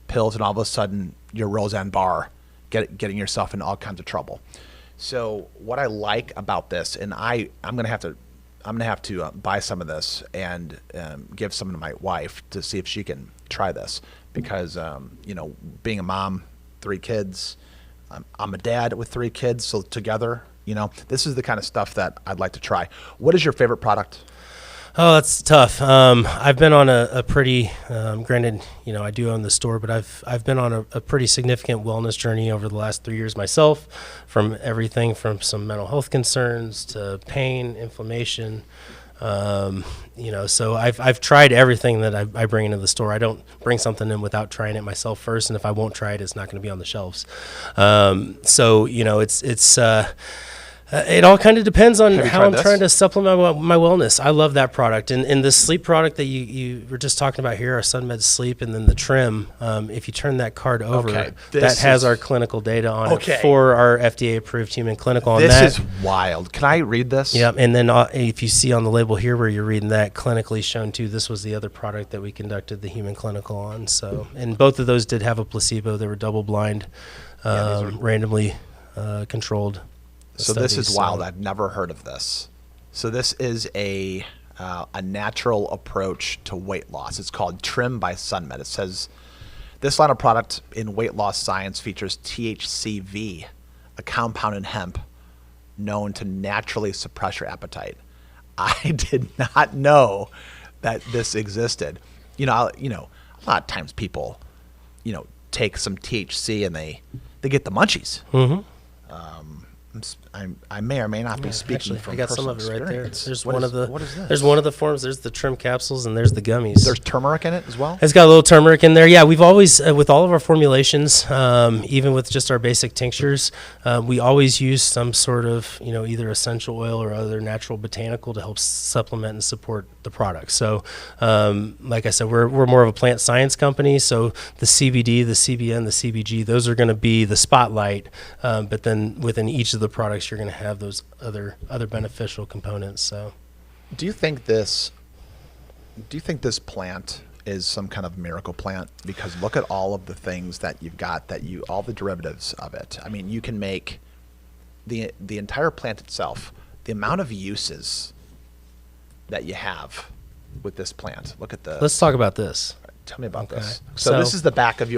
pills and all of a sudden you're Roseanne Barr getting yourself in all kinds of trouble. So what I like about this, and I'm gonna have to buy some of this and give some to my wife to see if she can try this because being a mom, 3 kids, I'm a dad with 3 kids, so together, this is the kind of stuff that I'd like to try. What is your favorite product? Oh, that's tough. I've been on a pretty, granted, I do own the store, but I've been on a pretty significant wellness journey over the last 3 years myself, from everything from some mental health concerns to pain, inflammation. So I've tried everything that I bring into the store. I don't bring something in without trying it myself first, and if I won't try it, it's not going to be on the shelves. It all kind of depends on how I'm trying to supplement my wellness. I love that product. And the sleep product that you were just talking about here, our Sunmed Sleep, and then the trim, if you turn that card over, that has our clinical data on it for our FDA-approved human clinical on that. This is wild. Can I read this? Yeah, and then if you see on the label here where you're reading that, clinically shown too, this was the other product that we conducted the human clinical on. So, and both of those did have a placebo. They were double-blind, randomly controlled. So this is wild. I've never heard of this. So this is a natural approach to weight loss. It's called Trim by Sunmed. It says this line of product in weight loss science features THCV, a compound in hemp known to naturally suppress your appetite. I did not know that this existed. A lot of times people, take some THC and they get the munchies. Mm-hmm. I may or may not be speaking Actually, from I got some personal of it right there. experience. There's What one is- of the. What is this? There's one of the forms. There's the trim capsules, and there's the gummies. There's turmeric in it as well. It's got a little turmeric in there. Yeah, we've always, with all of our formulations, even with just our basic tinctures, we always use some sort of, either essential oil or other natural botanical to help supplement and support the product. So, like I said, we're more of a plant science company. So the CBD, the CBN, the CBG, those are going to be the spotlight. But then within each of the products, you're going to have those other beneficial components. So, Do you think this plant is some kind of miracle plant? Because look at all of the things that you've got, all the derivatives of it. I mean, you can make the entire plant itself, the amount of uses that you have with this plant. Look at the. let's talk about this. Tell me about Okay. this. So this is the back of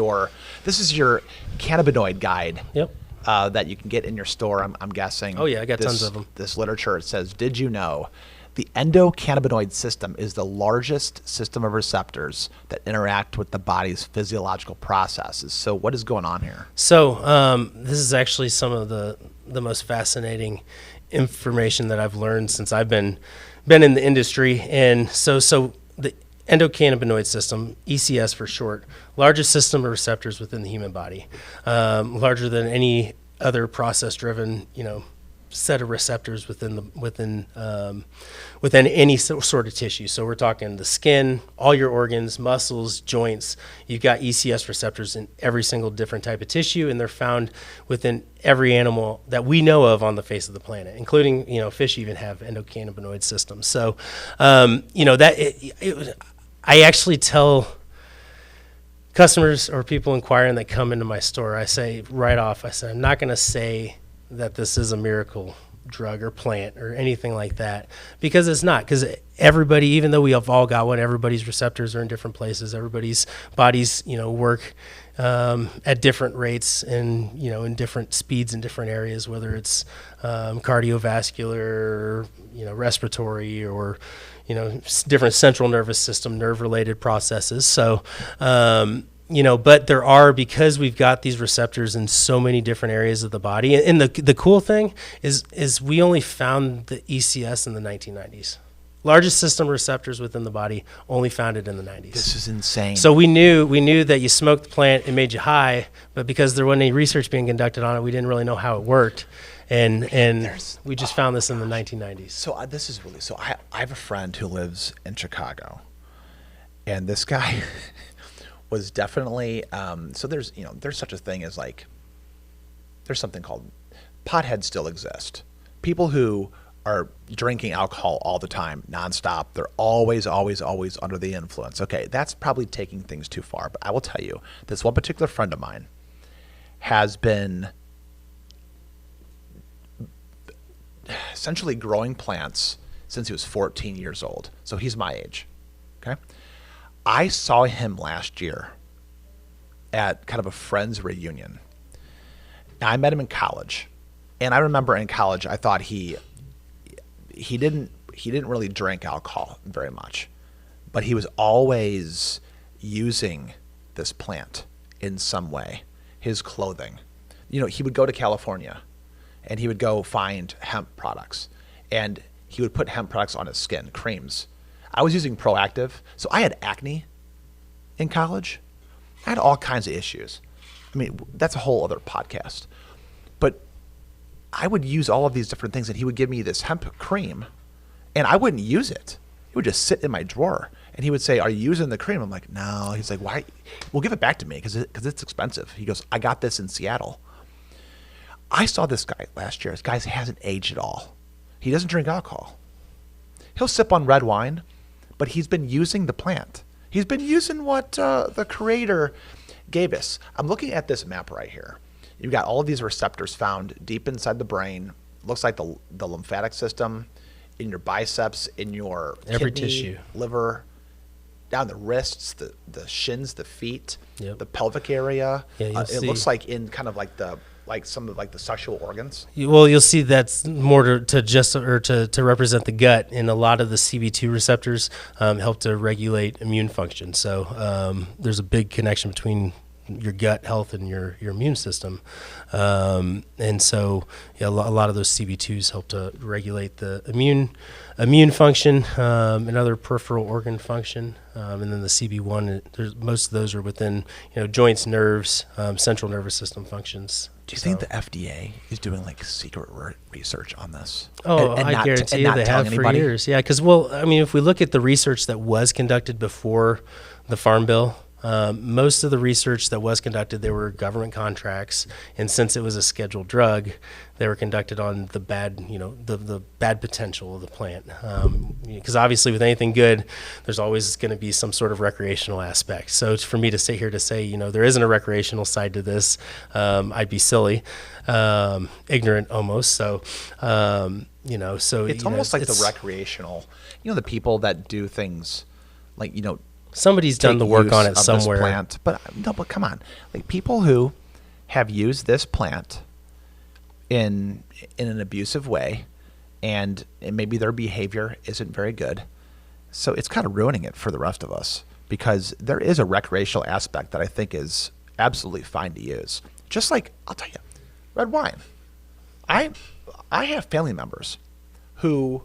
this is your cannabinoid guide. Yep. That you can get in your store, I'm guessing. Oh, yeah, I got tons of them. This literature, it says, did you know the endocannabinoid system is the largest system of receptors that interact with the body's physiological processes? So what is going on here? So this is actually some of the most fascinating information that I've learned since I've been in the industry. And so the endocannabinoid system, ECS for short, largest system of receptors within the human body, larger than any other process-driven, set of receptors within any sort of tissue. So we're talking the skin, all your organs, muscles, joints. You've got ECS receptors in every single different type of tissue, and they're found within every animal that we know of on the face of the planet, including fish even have endocannabinoid systems. So I actually tell customers or people inquiring that come into my store, I say right off, I'm not going to say that this is a miracle drug or plant or anything like that, because it's not. Because everybody, even though we have all got one, everybody's receptors are in different places. Everybody's bodies, work at different rates and in different speeds in different areas, whether it's cardiovascular, respiratory, or different central nervous system, nerve-related processes. So, but there are, because we've got these receptors in so many different areas of the body. And the cool thing is we only found the ECS in the 1990s. Largest system of receptors within the body, only found it in the 90s. This is insane. So we knew that you smoked the plant, it made you high, but because there wasn't any research being conducted on it, we didn't really know how it worked. And we just found this in the 1990s. So this is really, so I have a friend who lives in Chicago, and this guy was definitely, so there's such a thing as there's something called, potheads still exist. People who are drinking alcohol all the time, nonstop, they're always under the influence. Okay, that's probably taking things too far, but I will tell you, this one particular friend of mine has been essentially growing plants since he was 14 years old. So he's my age. Okay. I saw him last year at kind of a friend's reunion. I met him in college. And I remember in college, I thought he didn't really drink alcohol very much, but he was always using this plant in some way. His clothing, he would go to California and he would go find hemp products, and he would put hemp products on his skin, creams. I was using Proactive. So I had acne in college. I had all kinds of issues. I mean, that's a whole other podcast. But I would use all of these different things, and he would give me this hemp cream, and I wouldn't use it. It would just sit in my drawer. And he would say, "Are you using the cream?" I'm like, "No." He's like, "Why?" "Well, give it back to me because it's expensive." He goes, "I got this in Seattle." I saw this guy last year. This guy hasn't aged at all. He doesn't drink alcohol. He'll sip on red wine, but he's been using the plant. He's been using what the creator gave us. I'm looking at this map right here. You've got all of these receptors found deep inside the brain. Looks like the lymphatic system, in your biceps, in your every kidney, tissue, liver, down the wrists, the shins, the feet, Yep. the pelvic area. Yeah, It looks like in kind of some of the sexual organs. You'll see that's more to represent the gut, and a lot of the CB2 receptors help to regulate immune function. So there's a big connection between your gut health and your immune system. And so a lot of those CB2s help to regulate the immune function and other peripheral organ function. And then the CB1, most of those are within joints, nerves, central nervous system functions. Do you think the FDA is doing like secret research on this? Oh, I guarantee you they have for years. Yeah, because if we look at the research that was conducted before the Farm Bill, most of the research that was conducted, there were government contracts, and since it was a scheduled drug, they were conducted on the bad, the bad potential of the plant. Because obviously, with anything good, there's always going to be some sort of recreational aspect. So for me to sit here to say, there isn't a recreational side to this, I'd be silly, ignorant almost. So, so it's almost like the recreational, the people that do things like, somebody's done the work on it somewhere. Plant. But come on, like people who have used this plant in an abusive way, and maybe their behavior isn't very good, so it's kind of ruining it for the rest of us, because there is a recreational aspect that I think is absolutely fine to use. Just like, I'll tell you, red wine. I have family members who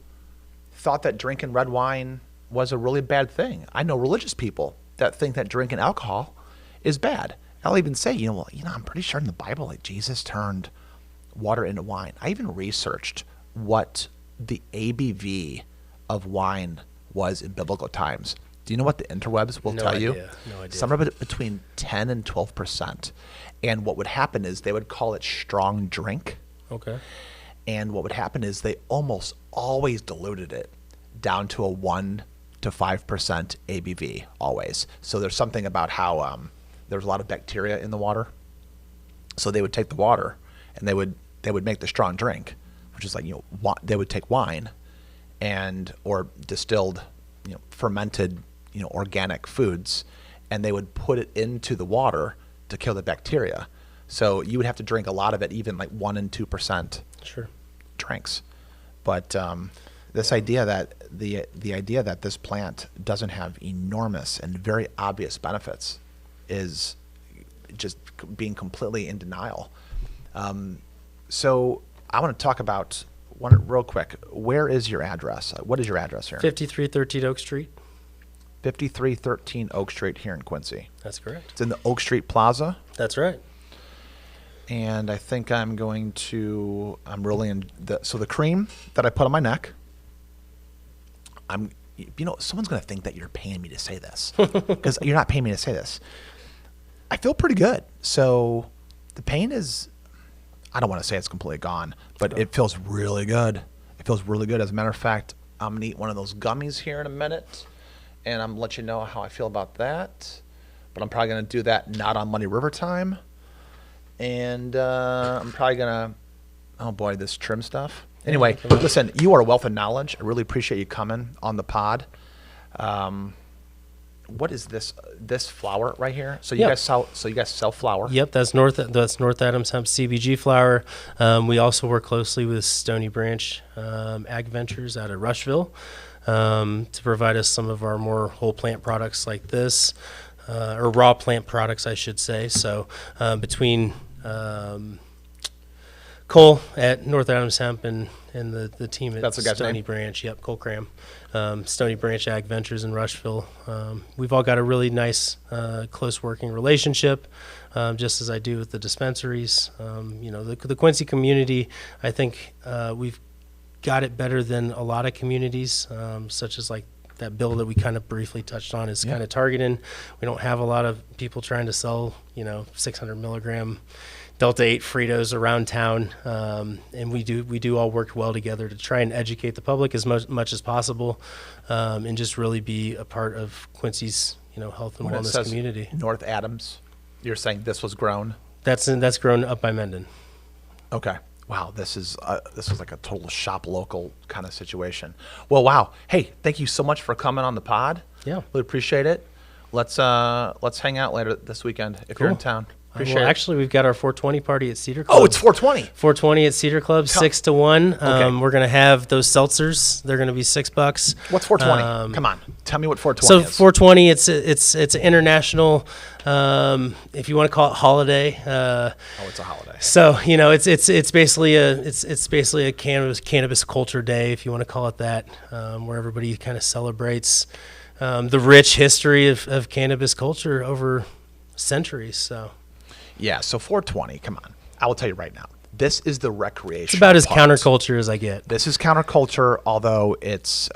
thought that drinking red wine was a really bad thing. I know religious people that think that drinking alcohol is bad. I'll even say, I'm pretty sure in the Bible, like Jesus turned water into wine. I even researched what the ABV of wine was in biblical times. Do you know what the interwebs will tell you? No idea. Somewhere between 10 and 12%. And what would happen is they would call it strong drink. Okay. And what would happen is they almost always diluted it down to a 1 to 5% ABV always. So there's something about how there's a lot of bacteria in the water. So they would take the water and they would make the strong drink, which is like, they would take wine or distilled, fermented, organic foods, and they would put it into the water to kill the bacteria. So you would have to drink a lot of it, even like 1 and 2% drinks. But this idea that the idea that this plant doesn't have enormous and very obvious benefits is just being completely in denial. So I want to talk about one real quick. Where is your address? What is your address here? 5313 Oak Street. 5313 Oak Street here in Quincy. That's correct. It's in the Oak Street Plaza. That's right. And I think I'm really in the cream that I put on my neck. Someone's going to think that you're paying me to say this, because you're not paying me to say this. I feel pretty good. So the pain is, I don't want to say it's completely gone, but it feels really good. It feels really good. As a matter of fact, I'm going to eat one of those gummies here in a minute, and I'm going to let you know how I feel about that. But I'm probably going to do that not on Muddy River time. And I'm probably going to, this trim stuff. Anyway, listen, you are a wealth of knowledge. I really appreciate you coming on the pod. What is this flower right here? So you guys sell flower? Yep, that's North Adams Hemp CBG flower. We also work closely with Stony Branch Ag Ventures out of Rushville to provide us some of our more whole plant products like this, or raw plant products, I should say. So between Cole at North Adams Hemp and the team at Stony Branch. Yep, Cole Cram. Stony Branch Ag Ventures in Rushville. We've all got a really nice, close working relationship, just as I do with the dispensaries. The Quincy community, I think we've got it better than a lot of communities, such as like that bill that we kind of briefly touched on is kind of targeting. We don't have a lot of people trying to sell, 600 milligram Delta 8 Fritos around town, and we do all work well together to try and educate the public as much as possible, and just really be a part of Quincy's health and wellness community. North Adams, you're saying this was grown? That's grown up by Mendon. Okay. Wow, this is like a total shop local kind of situation. Well, wow. Hey, thank you so much for coming on the pod. Yeah, really appreciate it. Let's hang out later this weekend if you're in town. Appreciate it. Actually, we've got our 420 party at Cedar Club. Oh, it's 420. 420 at Cedar Club, 6 to 1. Okay. We're going to have those seltzers. They're going to be $6. What's 420? Come on, tell me what 420 So is. 420, it's an international, if you want to call it holiday. It's a holiday. So it's basically a cannabis culture day, if you want to call it that, where everybody kind of celebrates the rich history of cannabis culture over centuries. So Yeah, so 420, come on. I will tell you right now. This is the recreation. it's about as counterculture as I get. This is counterculture, although it's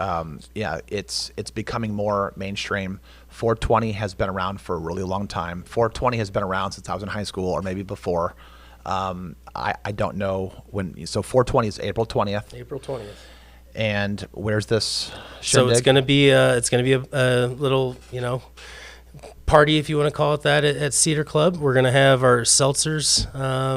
becoming more mainstream. 420 has been around for a really long time. 420 has been around since I was in high school or maybe before. I don't know when. So 420 is April 20th. April 20th. And where's this shindig? So it's going to be a little, party, if you want to call it that, at Cedar Club. We're going to have our seltzers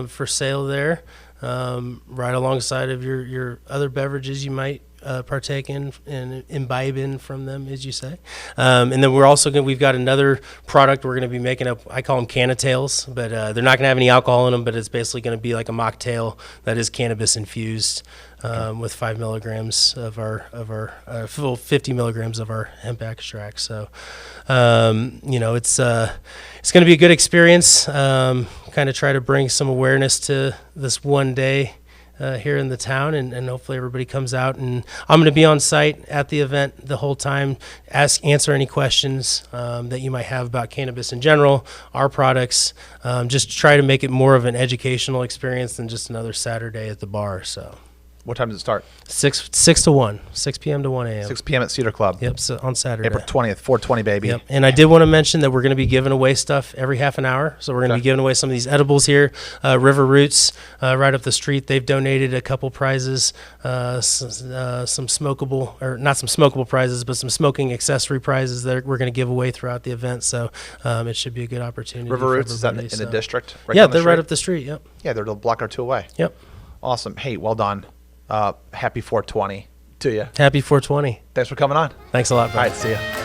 for sale there, right alongside of your other beverages you might partake in and imbibe in from them, as you say. And then we've got another product we're going to be making up. I call them Cannatails, but they're not going to have any alcohol in them, but it's basically going to be like a mocktail that is cannabis infused. With 5 milligrams of our full 50 milligrams of our hemp extract. So, it's going to be a good experience. Kind of try to bring some awareness to this one day here in the town, and hopefully everybody comes out. And I'm going to be on site at the event the whole time, answer any questions that you might have about cannabis in general, our products. Just try to make it more of an educational experience than just another Saturday at the bar. So. What time does it start? 6 to 1, 6 p.m. to 1 a.m. 6 p.m. at Cedar Club. Yep, so on Saturday. April 20th, 420, baby. Yep. And I did want to mention that we're going to be giving away stuff every half an hour. So we're going to be giving away some of these edibles here. River Roots, right up the street, they've donated a couple prizes, some smokable, or not some smokable prizes, but some smoking accessory prizes that we're going to give away throughout the event. So it should be a good opportunity. River Roots, is that in so. the district? Right down the street? Right up the street, yep. Yeah, they're a block or two away. Yep. Awesome. Hey, well done. Happy 420 to you. Happy 420. Thanks for coming on. Thanks a lot, bro. All right, see ya.